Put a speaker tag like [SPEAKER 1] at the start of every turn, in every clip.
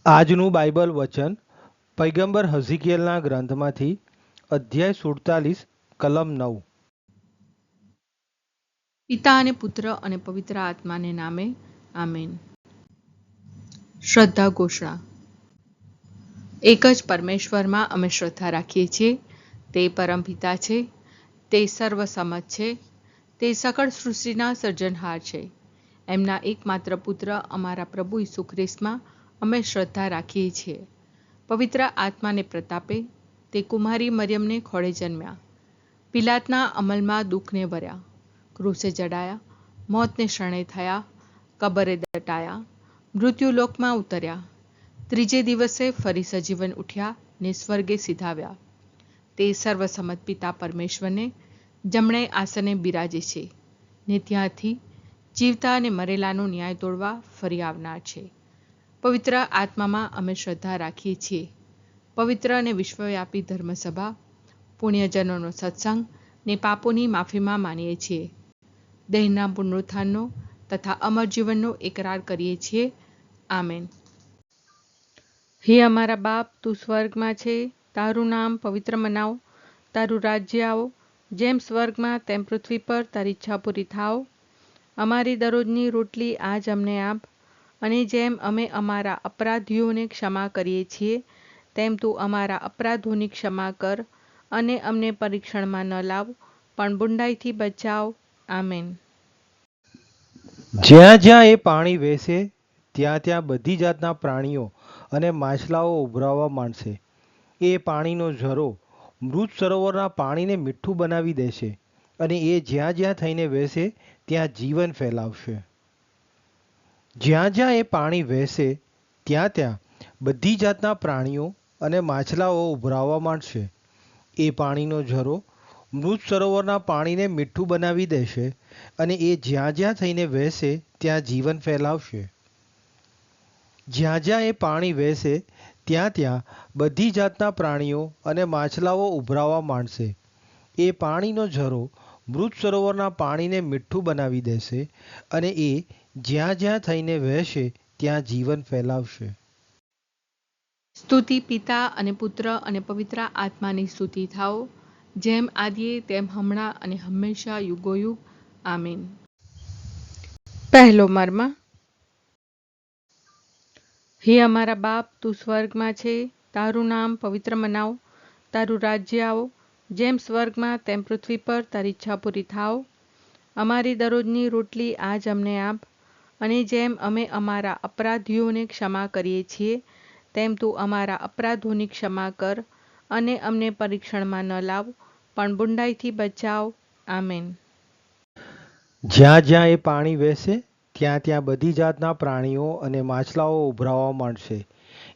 [SPEAKER 1] આજનું બાઇબલ વચન પૈગંબર હઝીકિયલના ગ્રંથમાંથી અધ્યાય 47 કલમ 9.
[SPEAKER 2] પિતા અને પુત્ર અને પવિત્ર આત્માને નામે આમેન. શ્રદ્ધા ઘોષણા. એક જ પરમેશ્વરમાં અમે શ્રદ્ધા રાખીએ છીએ. તે પરમપિતા છે, તે સર્વસમત છે, તે સકળ સૃષ્ટિના સર્જનહાર છે. એમના એકમાત્ર પુત્ર અમારા પ્રભુ ઈસુ ખ્રિસ્તમાં અમે શ્રદ્ધા રાખીએ છીએ. પવિત્ર આત્માને પ્રતાપે તે કુમારી મરિયમને ખોળે જન્મ્યા. પિલાતના અમલમાં દુઃખને વર્યા, ક્રૂસે જડાયા, મોતને શરણે થયા, કબરે દટાયા, મૃત્યુલોકમાં ઉતર્યા, ત્રીજે દિવસે ફરી સજીવન ઉઠ્યા ને સ્વર્ગે સીધાવ્યા. તે સર્વસમત પિતા પરમેશ્વરને જમણે આસને બિરાજે છે ને ત્યાંથી જીવતા અને મરેલાનો ન્યાય તોડવા ફરી આવનાર છે. પવિત્ર આત્મામાં અમે શ્રદ્ધા રાખીએ છીએ. પવિત્ર અને વિશ્વવ્યાપી ધર્મસભા, પુણ્યજનોનો સત્સંગ ને પાપોની માફીમાં માનીએ છીએ. દેહના પુનરુત્થાનનો તથા અમર જીવનનો એકરાર કરીએ છીએ. આમેન. હે અમારા બાપ, તું સ્વર્ગમાં છે, તારું નામ પવિત્ર મનાવો, તારું રાજ્ય આવો, જેમ સ્વર્ગમાં તેમ પૃથ્વી પર તારી ઈચ્છા પૂરી થાવ. અમારી દરરોજની રોટલી આજ અમને આપ, અને જેમ અમે અમારા અપરાધીઓને ક્ષમા કરીએ છીએ તેમ તું અમારા અપરાધોની ક્ષમા કર, અને અમને પરીક્ષણમાં ન લાવ, પણ બુંડાઈથી બચાવ. આમેન.
[SPEAKER 1] જ્યાં જ્યાં એ પાણી વહેશે ત્યાં ત્યાં બધી જાતના પ્રાણીઓ અને માછલાઓ ઉભરાવા માંડશે. એ પાણીનો ઝરો મૃત સરોવરના પાણીને મીઠું બનાવી દેશે, અને એ જ્યાં જ્યાં થઈને વહેશે ત્યાં જીવન ફેલાવશે. જ્યાં જ્યાં એ પાણી વહેશે ત્યાં ત્યાં બધી જાતના પ્રાણીઓ અને માછલાઓ ઉભરાવા માંડશે. એ પાણીનો ઝરો મૃત સરોવરના પાણીને મીઠું બનાવી દેશે, અને એ જ્યાં જ્યાં થઈને વહેશે ત્યાં જીવન ફેલાવશે. જ્યાં જ્યાં એ પાણી વહેશે ત્યાં ત્યાં બધી જાતના પ્રાણીઓ અને માછલાઓ ઉભરાવા માંડશે. એ પાણીનો ઝરો મૃત સરોવરના પાણીને મીઠું બનાવી દેશે, અને એ જ્યાં જ્યાં થઈને વહેશે ત્યાં જીવન ફેલાવશે.
[SPEAKER 2] સ્તુતિ પિતા અને પુત્ર અને પવિત્ર આત્માની સ્તુતિ થાઓ, જેમ આદિએ તેમ હમણાં અને હંમેશા યુગોયુગ. આમીન. પહેલો મર્મ. હે અમારા બાપ, તું સ્વર્ગમાં છે, તારું નામ પવિત્ર મનાવો, તારું રાજ્ય આવો, જેમ સ્વર્ગમાં તેમ પૃથ્વી પર તારી ઈચ્છા પૂરી થાવ. અમારી દરરોજની રોટલી આજ અમને આપ, અને જેમ અમે અમારા અપરાધીઓને ક્ષમા કરીએ છીએ તેમ તું અમારા અપરાધોની ક્ષમા કર, અને અમને પરીક્ષણમાં ન લાવ, પણ બુંડાઈથી બચાવ. આમેન.
[SPEAKER 1] જ્યાં જ્યાં એ પાણી વહેશે ત્યાં ત્યાં બધી જાતના પ્રાણીઓ અને માછલાઓ ઉભરાવા માંડશે.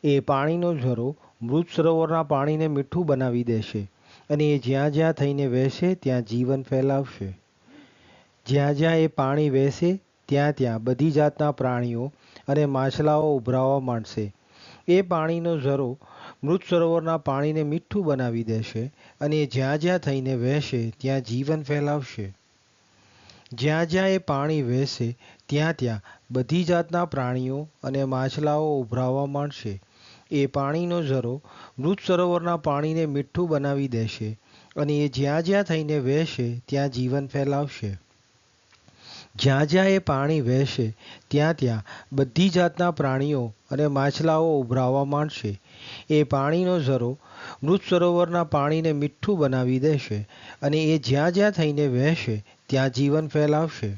[SPEAKER 1] એ પાણીનો ઝરો મૃત સરોવરના પાણીને મીઠું બનાવી દેશે, અને એ જ્યાં જ્યાં થઈને વહેશે ત્યાં જીવન ફેલાવશે. જ્યાં જ્યાં એ પાણી વહેશે ત્યાં ત્યાં બધી જાતના પ્રાણીઓ અને માછલાઓ ઉભરાવા માંડશે. એ પાણીનો ઝરો મૃત સરોવરના પાણીને મીઠું બનાવી દેશે, અને એ જ્યાં જ્યાં થઈને વહેશે ત્યાં જીવન ફેલાવશે. જ્યાં જ્યાં એ પાણી વહેશે ત્યાં ત્યાં બધી જાતના પ્રાણીઓ અને માછલાઓ ઉભરાવા માંડશે. એ પાણીનો ઝરો મૃત સરોવરના પાણીને મીઠું બનાવી દેશે, અને એ જ્યાં જ્યાં થઈને વહેશે ત્યાં જીવન ફેલાવશે. જ્યાં જ્યાં એ પાણી વહેશે ત્યાં ત્યાં બધી જાતના પ્રાણીઓ અને માછલાઓ ઉભરાવા માંડશે. એ પાણીનો ઝરો મૃત સરોવરના પાણીને મીઠું બનાવી દેશે, અને એ જ્યાં જ્યાં થઈને વહેશે ત્યાં જીવન ફેલાવશે.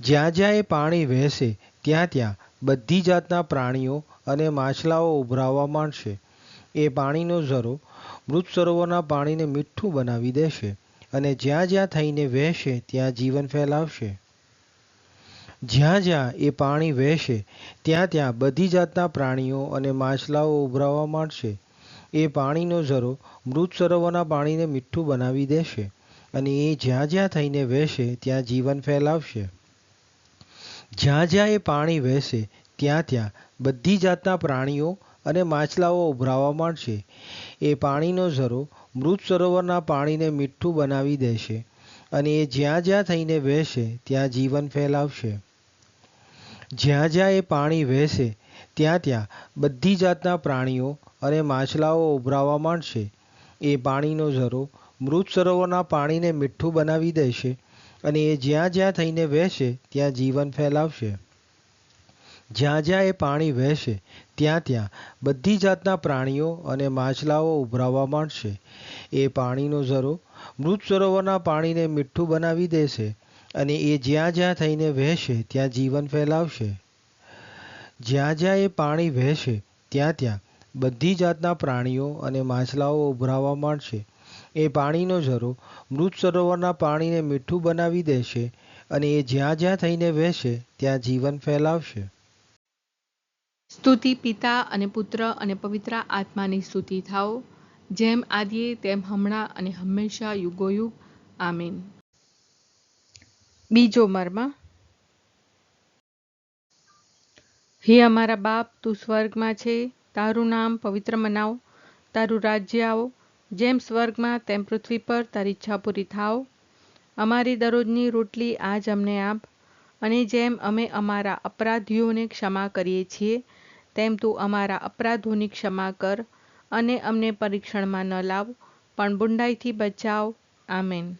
[SPEAKER 1] જ્યાં જ્યાં એ પાણી વહેશે ત્યાં ત્યાં બધી જાતના પ્રાણીઓ અને માછલાઓ ઉભરાવા માંડશે. એ પાણીનો ઝરો મૃત સરોવરના પાણીને મીઠું બનાવી દેશે, અને જ્યાં જ્યાં થઈને વહેશે ત્યાં જીવન ફેલાવશે. જ્યાં જ્યાં એ પાણી વહેશે ત્યાં ત્યાં બધી જાતના પ્રાણીઓ અને માછલાઓ ઉભરાવા માંડશે. એ પાણીનો ઝરો મૃત સરોવરના પાણીને મીઠું બનાવી દેશે, અને એ જ્યાં જ્યાં થઈને વહેશે ત્યાં જીવન ફેલાવશે. જ્યાં જ્યાં એ પાણી વહેશે ત્યાં ત્યાં બધી જાતના પ્રાણીઓ અને માછલાઓ ઉભરાવા માંડશે. એ પાણીનો ઝરો મૃત સરોવરના પાણીને મીઠું બનાવી દેશે, અને એ જ્યાં જ્યાં થઈને વહેશે ત્યાં જીવન ફેલાવશે. જ્યાં જ્યાં એ પાણી વહેશે ત્યાં ત્યાં બધી જાતના પ્રાણીઓ અને માછલાઓ ઉભરાવા માંડશે. એ પાણીનો ઝરો મૃત સરોવરના પાણીને મીઠું બનાવી દેશે અને એ જ્યાં જ્યાં થઈને વહેશે ત્યાં જીવન ફેલાવશે. જ્યાં જ્યાં એ પાણી વહેશે ત્યાં ત્યાં બધી જાતના પ્રાણીઓ અને માછલાઓ ઉભરાવા માંડશે. એ પાણીનો ઝરો મૃત સરોવરના પાણીને મીઠું બનાવી દેશે અને એ જ્યાં જ્યાં થઈને વહેશે ત્યાં જીવન ફેલાવશે. જ્યાં જ્યાં એ પાણી વહેશે ત્યાં ત્યાં બધી જાતના પ્રાણીઓ અને માછલાઓ ઉભરાવા માંડશે. એ પાણીનો ઝરો મૃત સરોવરના પાણીને મીઠું બનાવી દેશે અને એ જ્યાં જ્યાં થઈને વહેશે ત્યાં જીવન ફેલાવશે.
[SPEAKER 2] સ્તુતિ પિતા અને પુત્ર અને પવિત્ર આત્માની સ્તુતિ થાઓ, જેમ આદિએ તેમ હમણાં અને હંમેશા યુગોયુગ. આમીન. બીજો મર્મ. હે અમારા બાપ, તું સ્વર્ગમાં છે, તારું નામ પવિત્ર મનાવ, તારું રાજ્ય આવો, જેમ સ્વર્ગમાં તેમ પૃથ્વી પર તારી ઈચ્છા પૂરી થાવ. અમારી દરરોજની રોટલી આજ અમને આપ, અને જેમ અમે અમારા અપરાધીઓને ક્ષમા કરીએ છીએ તેમ તું અમારા અપરાધોની ક્ષમા કર, અને અમને પરીક્ષણમાં ન લાવ, પણ બુંડાઈથી બચાવ. આમેન.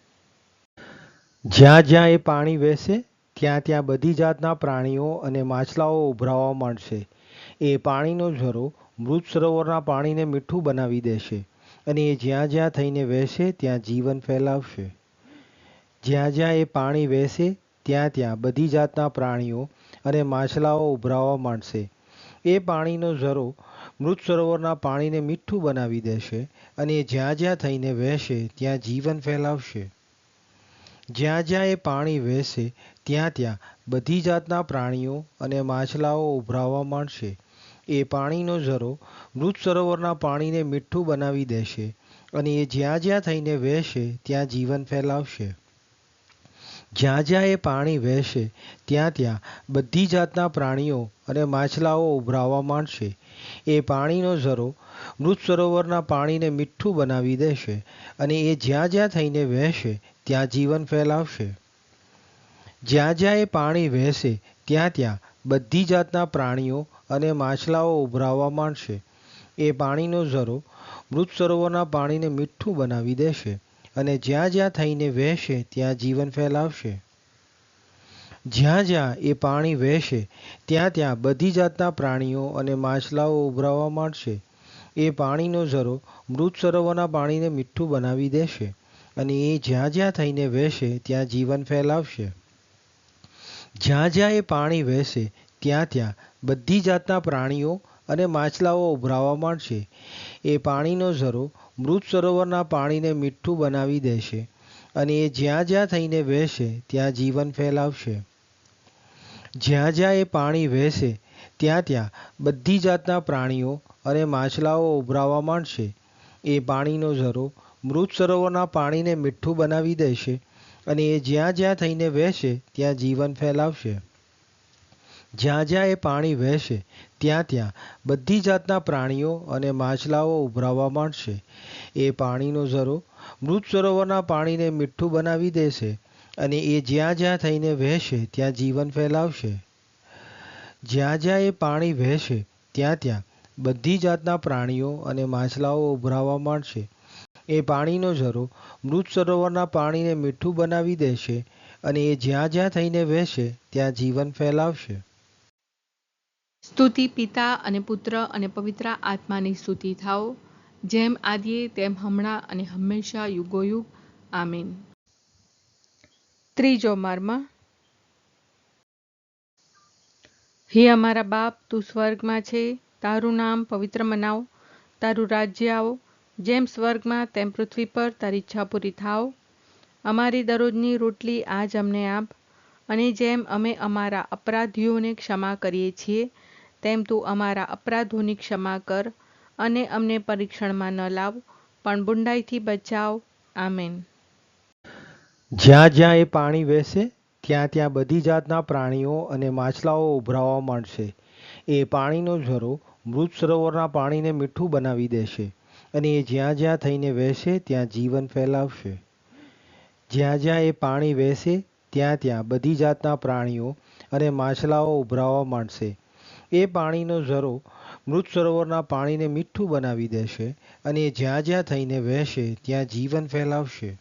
[SPEAKER 1] જ્યાં જ્યાં એ પાણી વહેશે ત્યાં ત્યાં બધી જાતના પ્રાણીઓ અને માછલાઓ ઉભરાવા માંડશે. એ પાણીનો ઝરો મૃત સરોવરના પાણીને મીઠું બનાવી દેશે અને એ જ્યાં જ્યાં થઈને વહેશે ત્યાં જીવન ફેલાવશે. જ્યાં જ્યાં એ પાણી વહેશે ત્યાં ત્યાં બધી જાતના પ્રાણીઓ અને માછલાઓ ઉભરાવા માંડશે. એ પાણીનો ઝરો મૃત સરોવરના પાણીને મીઠું બનાવી દેશે અને એ જ્યાં જ્યાં થઈને વહેશે ત્યાં જીવન ફેલાવશે. જ્યાં જ્યાં એ પાણી વહેશે ત્યાં ત્યાં બધી જાતના પ્રાણીઓ અને માછલાઓ ઉભરાવા માંડશે. એ પાણીનો ઝરો મૃત સરોવરના પાણીને મીઠું બનાવી દેશે અને એ જ્યાં જ્યાં થઈને વહેશે ત્યાં જીવન ફેલાવશે. જ્યાં જ્યાં એ પાણી વહેશે ત્યાં ત્યાં બધી જાતના પ્રાણીઓ અને માછલાઓ ઉભરાવા માંડશે. એ પાણીનો ઝરો મૃત સરોવરના પાણીને મીઠું બનાવી દેશે અને એ જ્યાં જ્યાં થઈને વહેશે ત્યાં જીવન ફેલાવશે. જ્યાં જ્યાં એ પાણી વહેશે ત્યાં ત્યાં બધી જાતના પ્રાણીઓ અને માછલાઓ ઉભરાવા માંડશે. એ પાણીનો ઝરો મૃત સરોવરના પાણીને મીઠું બનાવી દેશે અને જ્યાં જ્યાં થઈને વહેશે ત્યાં જીવન ફેલાવશે. જ્યાં જ્યાં એ પાણી વહેશે ત્યાં ત્યાં બધી જાતના પ્રાણીઓ અને માછલાઓ ઉભરાવા માંડશે. એ પાણીનો ઝરો મૃત સરોવરના પાણીને મીઠું બનાવી દેશે અને એ જ્યાં જ્યાં થઈને વહેશે ત્યાં જીવન ફેલાવશે. જ્યાં જ્યાં એ પાણી વહેશે ત્યાં ત્યાં બધી જાતના પ્રાણીઓ અને માછલાઓ ઉભરાવા માંડશે. એ પાણીનો ઝરો મૃત સરોવરના પાણીને મીઠું બનાવી દેશે અને એ જ્યાં જ્યાં થઈને વહેશે ત્યાં જીવન ફેલાવશે. જ્યાં જ્યાં એ પાણી વહેશે ત્યાં ત્યાં બધી જાતના પ્રાણીઓ અને માછલાઓ ઉભરાવા માંડશે. એ પાણીનો ઝરો મૃત સરોવરના પાણીને મીઠું બનાવી દેશે અને એ જ્યાં જ્યાં થઈને વહેશે ત્યાં જીવન ફેલાવશે. જ્યાં જ્યાં એ પાણી વહેશે ત્યાં ત્યાં બધી જાતના પ્રાણીઓ અને માછલાઓ ઉભરાવા માંડશે. એ પાણીનો ઝરો મૃત સરોવરના પાણીને મીઠું બનાવી દેશે અને એ જ્યાં જ્યાં થઈને વહેશે ત્યાં જીવન ફેલાવશે. જ્યાં જ્યાં એ પાણી વહેશે ત્યાં ત્યાં બધી જાતના પ્રાણીઓ અને માછલાઓ ઉભરાવા માંડશે. એ પાણીનો ઝરો મૃત સરોવરના પાણીને મીઠું બનાવી દેશે અને એ જ્યાં જ્યાં થઈને વહેશે ત્યાં જીવન ફેલાવશે.
[SPEAKER 2] સ્તુતિ પિતા અને પુત્ર અને પવિત્ર આત્માની સ્તુતિ થાઓ, જેમ આદિએ તેમ હમણાં અને હંમેશા યુગોયુગ. આમીન. ત્રીજો મર્મ. હે અમારા બાપ, તું સ્વર્ગમાં છે, તારું નામ પવિત્ર મનાવ, તારું રાજ્ય આવો, જેમ સ્વર્ગમાં તેમ પૃથ્વી પર તારી ઈચ્છા પૂરી થાવ. અમારી દરરોજની રોટલી આજ અમને આપ, અને જેમ અમે અમારા અપરાધીઓને ક્ષમા કરીએ છીએ તેમ તું અમારા અપરાધોની ક્ષમા કર, અને અમને પરીક્ષણમાં ન લાવ, પણ બુંડાઈથી બચાવ. આમેન.
[SPEAKER 1] જ્યાં જ્યાં એ પાણી વહેશે ત્યાં ત્યાં બધી જાતના પ્રાણીઓ અને માછલાઓ ઉભરાવા માંડશે. એ પાણીનો ઝરો મૃત સરોવરના પાણીને મીઠું બનાવી દેશે અને એ જ્યાં જ્યાં થઈને વહેશે ત્યાં જીવન ફેલાવશે. જ્યાં જ્યાં એ પાણી વહેશે ત્યાં ત્યાં બધી જાતના પ્રાણીઓ અને માછલાઓ ઉભરાવા માંડશે. એ પાણીનો ઝરો મૃત સરોવરના પાણીને મીઠું બનાવી દેશે અને એ જ્યાં જ્યાં થઈને વહેશે ત્યાં જીવન ફેલાવશે.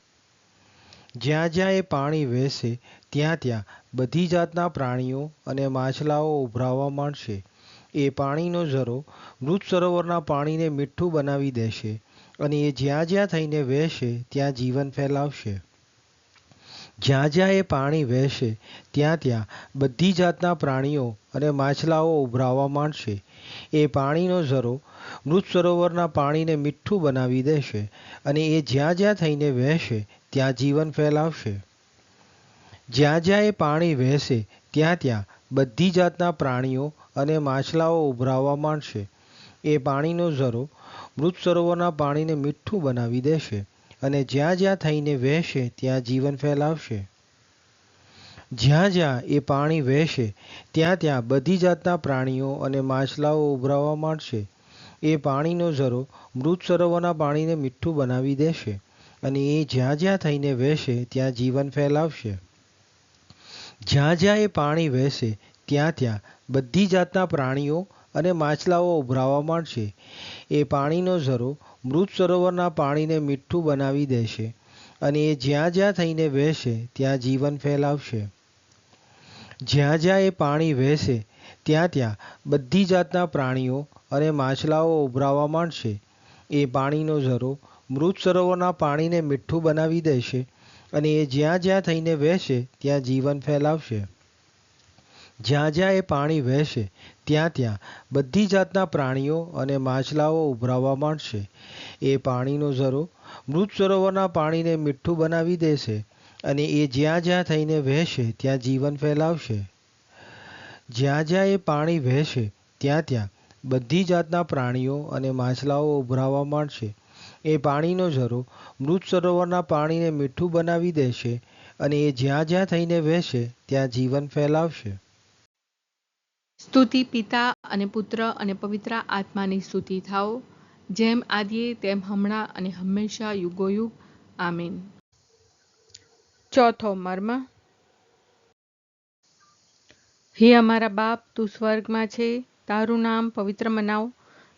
[SPEAKER 1] જ્યાં જ્યાં એ પાણી વહેશે ત્યાં ત્યાં બધી જાતના પ્રાણીઓ અને માછલાઓ ઉભરાવા માંડશે. એ પાણીનો ઝરો મૃત સરોવરના પાણીને મીઠું બનાવી દેશે અને એ જ્યાં જ્યાં થઈને વહેશે ત્યાં જીવન ફેલાવશે. જ્યાં જ્યાં એ પાણી વહેશે ત્યાં ત્યાં બધી જાતના પ્રાણીઓ અને માછલાઓ ઉભરાવા માંડશે. એ પાણીનો ઝરો મૃત સરોવરના પાણીને મીઠું બનાવી દેશે અને એ જ્યાં જ્યાં થઈને વહેશે ત્યાં જીવન ફેલાવશે. જ્યાં જ્યાં એ પાણી વહેશે ત્યાં ત્યાં બધી જાતના પ્રાણીઓ અને માછલાઓ ઉભરાવા માંડશે. એ પાણીનો ઝરો મૃત સરોવરના પાણીને મીઠું બનાવી દેશે અને જ્યાં જ્યાં થઈને વહેશે ત્યાં જીવન ફેલાવશે. જ્યાં જ્યાં એ પાણી વહેશે ત્યાં ત્યાં બધી જાતના પ્રાણીઓ અને માછલાઓ ઉભરાવા માંડશે. એ પાણીનો ઝરો મૃત સરોવરના પાણીને મીઠું બનાવી દેશે અને એ જ્યાં જ્યાં થઈને વહેશે ત્યાં જીવન ફેલાવશે. જ્યાં જ્યાં એ પાણી વહેશે ત્યાં ત્યાં બધી જાતના પ્રાણીઓ અને માછલાઓ ઉભરાવા માંડશે. એ પાણીનો ઝરો મૃત સરોવરના પાણીને મીઠું બનાવી દેશે અને એ જ્યાં જ્યાં થઈને વહેશે ત્યાં જીવન ફેલાવશે. જ્યાં જ્યાં એ પાણી વહેશે ત્યાં ત્યાં બધી જાતના પ્રાણીઓ અને માછલાઓ ઉભરાવા માંડશે. એ પાણીનો ઝરો મૃત સરોવરના પાણીને મીઠું બનાવી દેશે અને એ જ્યાં જ્યાં થઈને વહેશે ત્યાં જીવન ફેલાવશે. જ્યાં જ્યાં એ પાણી વહેશે ત્યાં ત્યાં બધી જાતના પ્રાણીઓ અને માછલાઓ ઉભરાવા માંડશે. એ પાણીનો ઝરો મૃત સરોવરના પાણીને મીઠું બનાવી દેશે અને એ જ્યાં જ્યાં થઈને વહેશે ત્યાં જીવન ફેલાવશે. જ્યાં જ્યાં એ પાણી વહેશે ત્યાં ત્યાં બધી જાતના પ્રાણીઓ અને માછલાઓ ઉભરાવા માંડશે. એ પાણીનો ઝરો મૃત સરોવરના પાણીને મીઠું બનાવી દેશે અને એ જ્યાં જ્યાં થઈને વહેશે ત્યાં જીવન ફેલાવશે.
[SPEAKER 2] સ્તુતિ પિતા અને પુત્ર અને પવિત્ર આત્માની સ્તુતિ થાઓ, જેમ આદિએ તેમ હમણાં અને હંમેશા યુગોયુગ. આમીન. ચોથો મર્મ. હે અમારા બાપ, તું સ્વર્ગમાં છે, તારું નામ પવિત્ર મનાવ,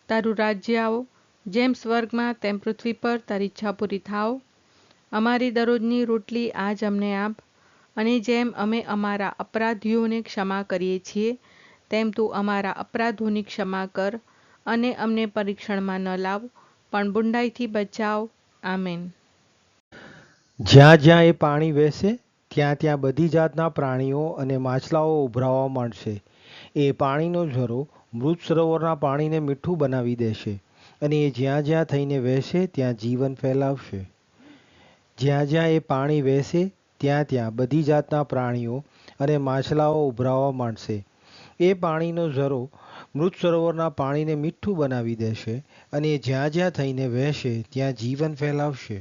[SPEAKER 2] તારું રાજ્ય આવો, જેમ સ્વર્ગમાં તેમ પૃથ્વી પર તારી ઈચ્છા પૂરી થાવ. અમારી દરરોજની રોટલી આજ અમને આપ, અને જેમ અમે અમારા અપરાધીઓને ક્ષમા કરીએ છીએ તેમ તું અમારા અપરાધોની ક્ષમા કર, અને અમને પરીક્ષણમાં ન લાવ, પણ બુંડાઈથી બચાવ. આમેન.
[SPEAKER 1] જ્યાં જ્યાં એ પાણી વહેશે ત્યાં ત્યાં બધી જાતના પ્રાણીઓ અને માછલાઓ ઉભરાવા માંડશે. એ પાણીનો ઝરો મૃત સરોવરના પાણીને મીઠું બનાવી દેશે અને એ જ્યાં જ્યાં થઈને વહેશે ત્યાં જીવન ફેલાવશે. જ્યાં જ્યાં એ પાણી વહેશે ત્યાં ત્યાં બધી જાતના પ્રાણીઓ અને માછલાઓ ઉભરાવા માંડશે. એ પાણીનો ઝરો મૃત સરોવરના પાણીને મીઠું બનાવી દેશે અને એ જ્યાં જ્યાં થઈને વહેશે ત્યાં જીવન ફેલાવશે.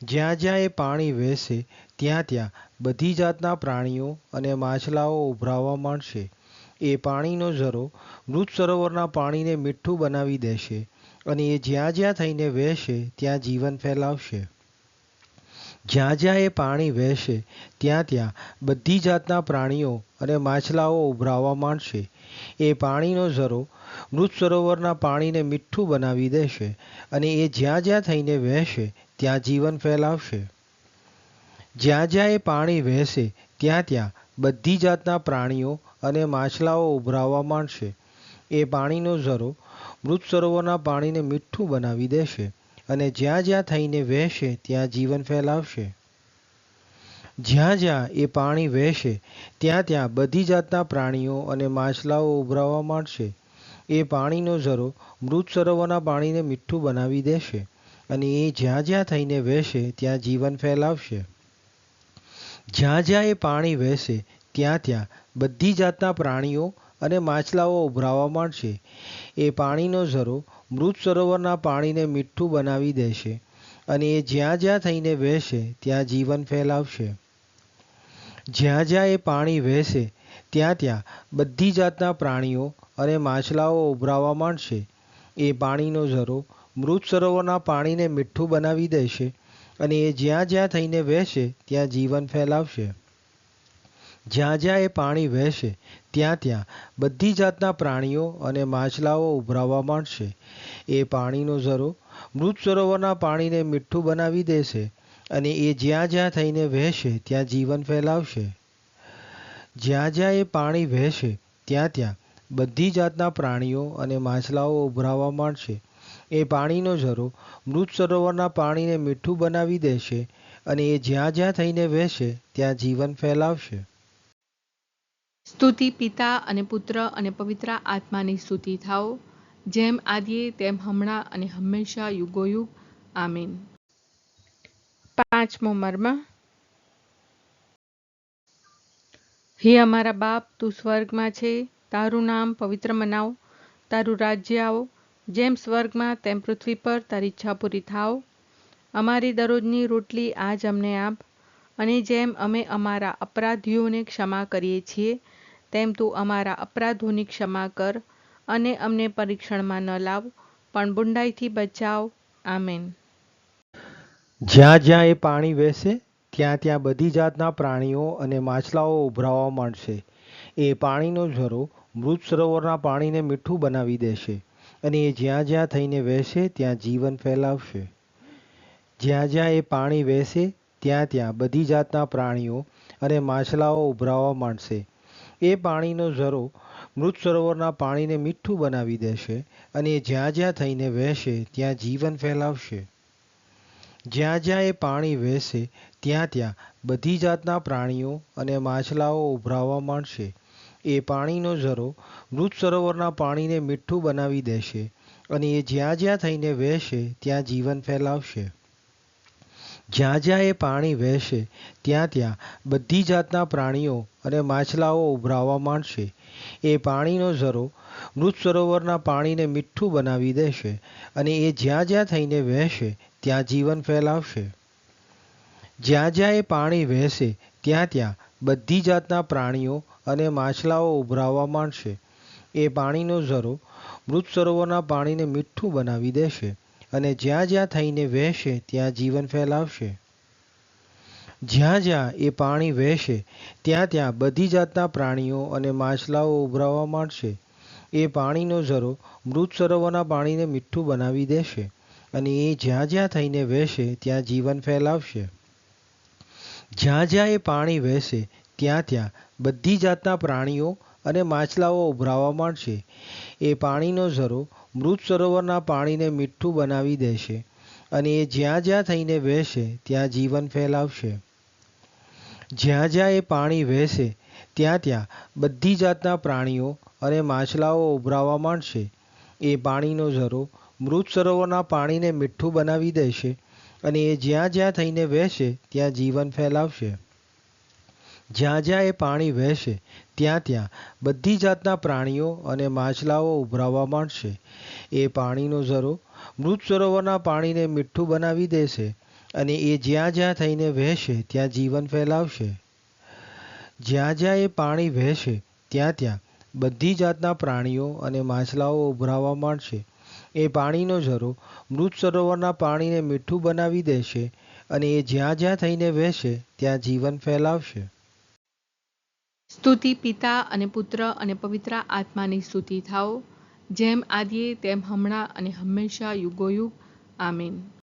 [SPEAKER 1] જ્યાં જ્યાં એ પાણી વહેશે ત્યાં ત્યાં બધી જાતના પ્રાણીઓ અને માછલાઓ ઉભરાવા માંડશે. એ પાણીનો ઝરો મૃત સરોવરના પાણીને મીઠું બનાવી દેશે અને એ જ્યાં જ્યાં થઈને વહેશે ત્યાં જીવન ફેલાવશે. જ્યાં જ્યાં એ પાણી વહેશે ત્યાં ત્યાં બધી જાતના પ્રાણીઓ અને માછલાઓ ઉભરાવા માંડશે. એ પાણીનો ઝરો મૃત સરોવરના પાણીને મીઠું બનાવી દેશે અને એ જ્યાં જ્યાં થઈને વહેશે ત્યાં જીવન ફેલાવશે. જ્યાં જ્યાં એ પાણી વહેશે ત્યાં ત્યાં બધી જાતના પ્રાણીઓ અને માછલાઓ ઉભરાવા માંડશે. એ પાણીનો ઝરો મૃત સરોવરના પાણીને મીઠું બનાવી દેશે અને જ્યાં જ્યાં થઈને વહેશે ત્યાં જીવન ફેલાવશે. જ્યાં જ્યાં એ પાણી વહેશે ત્યાં ત્યાં બધી જાતના પ્રાણીઓ અને માછલાઓ ઉભરાવા માંડશે. એ પાણીનો ઝરો મૃત સરોવરના પાણીને મીઠું બનાવી દેશે અને એ જ્યાં જ્યાં થઈને વહેશે ત્યાં જીવન ફેલાવશે. જ્યાં જ્યાં એ પાણી વહેશે ત્યાં ત્યાં બધી જાતના પ્રાણીઓ અને માછલાઓ ઉભરાવા માંડશે. એ પાણીનો ઝરો મૃત સરોવરના પાણીને મીઠું બનાવી દેશે અને એ જ્યાં જ્યાં થઈને વહેશે ત્યાં જીવન ફેલાવશે. જ્યાં જ્યાં એ પાણી વહેશે ત્યાં ત્યાં બધી જાતના પ્રાણીઓ અને માછલાઓ ઉભરાવા માંડશે. એ પાણીનો ઝરો મૃત સરોવરના પાણીને મીઠું બનાવી દેશે અને એ જ્યાં જ્યાં થઈને વહેશે ત્યાં જીવન ફેલાવશે. જ્યાં જ્યાં એ પાણી વહેશે ત્યાં ત્યાં બધી જાતના પ્રાણીઓ અને માછલાઓ ઉભરાવા માંડશે. એ પાણીનો ઝરો મૃત સરોવરના પાણીને મીઠું બનાવી દેશે અને એ જ્યાં જ્યાં થઈને વહેશે ત્યાં જીવન ફેલાવશે. જ્યાં જ્યાં એ પાણી વહેશે ત્યાં ત્યાં બધી જાતના પ્રાણીઓ અને માછલાઓ ઉભરાવા માંડશે. એ પાણીનો ઝરો મૃત સરોવરના પાણીને મીઠું બનાવી દેશે અને એ જ્યાં જ્યાં થઈને વહેશે ત્યાં જીવન ફેલાવશે.
[SPEAKER 2] સ્તુતિ પિતા અને પુત્ર અને પવિત્ર આત્માની સ્તુતિ થાઓ, જેમ આદિએ તેમ હમણાં અને હંમેશા યુગોયુગ. આમીન. પાંચમો મર્મ. હે અમારા બાપ, તું સ્વર્ગમાં છે, તારું નામ પવિત્ર મનાવ, તારું રાજ્ય આવો, જેમ સ્વર્ગમાં તેમ પૃથ્વી પર તારી ઈચ્છા પૂરી થાવ. અમારી દરરોજની રોટલી આજ અમને આપ, અને જેમ અમે અમારા અપરાધીઓને ક્ષમા કરીએ છીએ તેમ તું અમારા અપરાધોની ક્ષમા કર, અને અમને પરીક્ષણમાં ન લાવ, પણ બુંડાઈથી બચાવ. આમેન.
[SPEAKER 1] જ્યાં જ્યાં એ પાણી વહેશે ત્યાં ત્યાં બધી જાતના પ્રાણીઓ અને માછલાઓ ઉભરાવા માંડશે. એ પાણીનો ઝરો મૃત સરોવરના પાણીને મીઠું બનાવી દેશે અને એ જ્યાં જ્યાં થઈને વહેશે ત્યાં જીવન ફેલાવશે. જ્યાં જ્યાં એ પાણી વહેશે ત્યાં ત્યાં બધી જાતના પ્રાણીઓ અને માછલાઓ ઉભરાવા માંડશે. એ પાણીનો ઝરો મૃત સરોવરના પાણીને મીઠું બનાવી દેશે અને એ જ્યાં જ્યાં થઈને વહેશે ત્યાં જીવન ફેલાવશે. જ્યાં જ્યાં એ પાણી વહેશે ત્યાં ત્યાં બધી જાતના પ્રાણીઓ અને માછલાઓ ઉભરાવા માંડશે. એ પાણીનો ઝરો મૃત સરોવરના પાણીને મીઠું બનાવી દેશે અને એ જ્યાં જ્યાં થઈને વહેશે ત્યાં જીવન ફેલાવશે. જ્યાં જ્યાં એ પાણી વહેશે ત્યાં ત્યાં બધી જાતના પ્રાણીઓ અને માછલાઓ ઉભરાવા માંડશે. એ પાણીનો ઝરો મૃત સરોવરના પાણીને મીઠું બનાવી દેશે અને એ જ્યાં જ્યાં થઈને વહેશે ત્યાં જીવન ફેલાવશે. જ્યાં જ્યાં એ પાણી વહેશે ત્યાં ત્યાં બધી જાતના પ્રાણીઓ અને માછલાઓ ઉભરાવા માંડશે. એ પાણીનો ઝરો મૃત સરોવરના પાણીને મીઠું બનાવી દેશે અને જ્યાં જ્યાં થઈને વહેશે ત્યાં જીવન ફેલાવશે. જ્યાં જ્યાં એ પાણી વહેશે ત્યાં ત્યાં બધી જાતના પ્રાણીઓ અને માછલાઓ ઉભરાવા માંડશે. એ પાણીનો ઝરો મૃત સરોવરના પાણીને મીઠું બનાવી દેશે અને એ જ્યાં જ્યાં થઈને વહેશે ત્યાં જીવન ફેલાવશે. જ્યાં જ્યાં એ પાણી વહેશે ત્યાં ત્યાં બધી જાતના પ્રાણીઓ અને માછલાઓ ઉભરાવા માંડશે. એ પાણીનો ઝરો મૃત સરોવરના પાણીને મીઠું બનાવી દેશે અને એ જ્યાં જ્યાં થઈને વહેશે ત્યાં જીવન ફેલાવશે. જ્યાં જ્યાં એ પાણી વહેશે ત્યાં ત્યાં બધી જાતના પ્રાણીઓ અને માછલાઓ ઉભરાવા માંડશે. એ પાણીનો ઝરો મૃત સરોવરના પાણીને મીઠું બનાવી દેશે અને એ જ્યાં જ્યાં થઈને વહેશે ત્યાં જીવન ફેલાવશે. જ્યાં જ્યાં એ પાણી વહેશે ત્યાં ત્યાં બધી જાતના પ્રાણીઓ અને માછલાઓ ઉભરાવા માંડશે. એ પાણીનો ઝરો મૃત સરોવરના પાણીને મીઠું બનાવી દેશે અને એ જ્યાં જ્યાં થઈને વહેશે ત્યાં જીવન ફેલાવશે. જ્યાં જ્યાં એ પાણી વહેશે ત્યાં ત્યાં બધી જાતના પ્રાણીઓ અને માછલાઓ ઉભરાવા માંડશે. એ પાણીનો ઝરો મૃત સરોવરના પાણીને મીઠું બનાવી દેશે અને એ જ્યાં જ્યાં થઈને વહેશે ત્યાં જીવન ફેલાવશે.
[SPEAKER 2] સ્તુતિ પિતા અને પુત્ર અને પવિત્ર આત્માની સ્તુતિ થાઓ, જેમ આદિએ તેમ હમણાં અને હંમેશા યુગોયુગ. આમીન.